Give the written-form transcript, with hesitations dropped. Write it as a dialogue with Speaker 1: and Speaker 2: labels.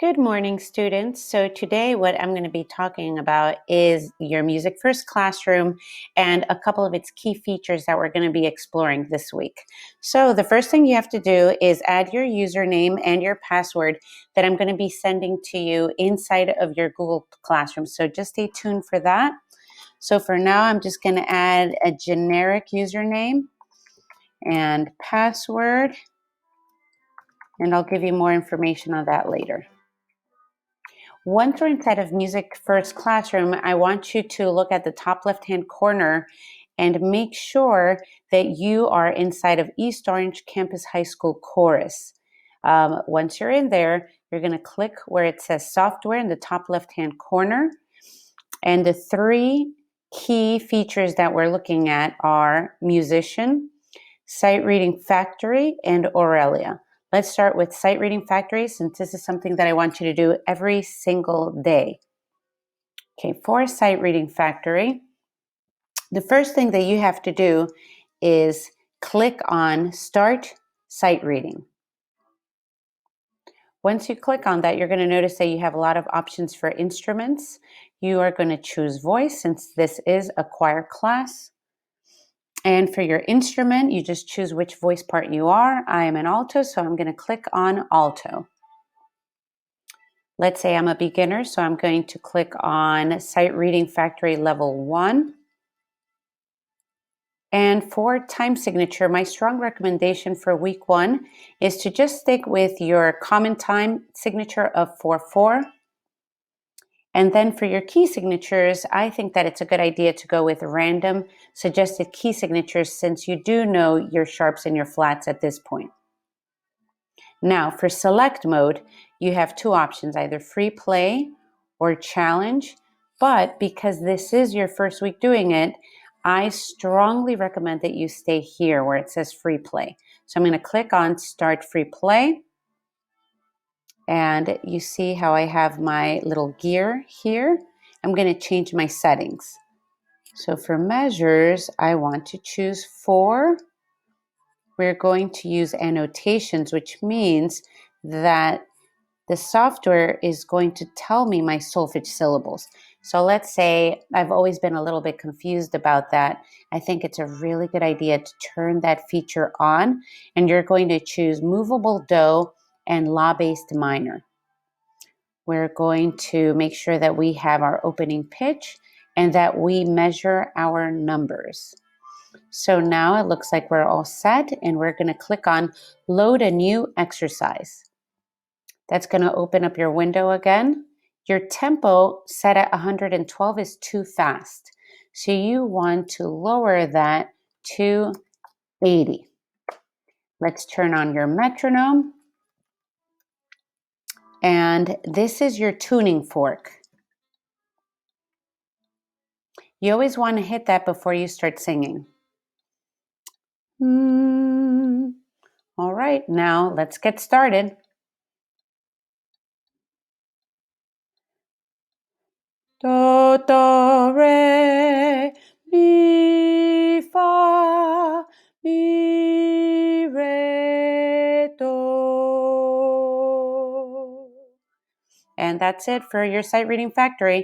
Speaker 1: Good morning, students. So today what I'm going to be talking about is your MusicFirst classroom and a couple of its key features that we're going to be exploring this week. So the first thing you have to do is add your username and your password that I'm going to be sending to you inside of your Google Classroom. So just stay tuned for that. So for now, I'm just going to add a generic username and password, and I'll give you more information on that later. Once we're inside of MusicFirst Classroom, I want you to look at the top left-hand corner and make sure that you are inside of East Orange Campus High School Chorus. Once you're in there, you're going to click where it says Software in the top left-hand corner. And the three key features that we're looking at are Musician, SightReading Factory, and Aurelia. Let's start with SightReading Factory, since this is something that I want you to do every single day. Okay, for SightReading Factory, the first thing that you have to do is click on Start Sight Reading. Once you click on that, you're going to notice that you have a lot of options for instruments. You are going to choose voice, since this is a choir class. And for your instrument, you just choose which voice part you are. I am an alto, so I'm going to click on alto. Let's say I'm a beginner, so I'm going to click on SightReading Factory Level 1. And for time signature, my strong recommendation for week 1 is to just stick with your common time signature of 4/4. And then for your key signatures, I think that it's a good idea to go with random suggested key signatures, since you do know your sharps and your flats at this point. Now, for select mode, you have two options, either free play or challenge. But because this is your first week doing it, I strongly recommend that you stay here where it says free play. So I'm going to click on Start Free Play. And you see how I have my little gear here. I'm going to change my settings. So for measures, I want to choose 4. We're going to use annotations, which means that the software is going to tell me my solfege syllables. So let's say I've always been a little bit confused about that. I think it's a really good idea to turn that feature on, and you're going to choose movable do and la-based minor. We're going to make sure that we have our opening pitch and that we measure our numbers. So now it looks like we're all set, and we're going to click on Load a New Exercise. That's going to open up your window again. Your tempo set at 112 is too fast, so you want to lower that to 80. Let's turn on your metronome. And this is your tuning fork. You always want to hit that before you start singing. All right, now let's get started. Do, do, re, mi, fa, mi, re, do. And that's it for your Sight Reading Factory.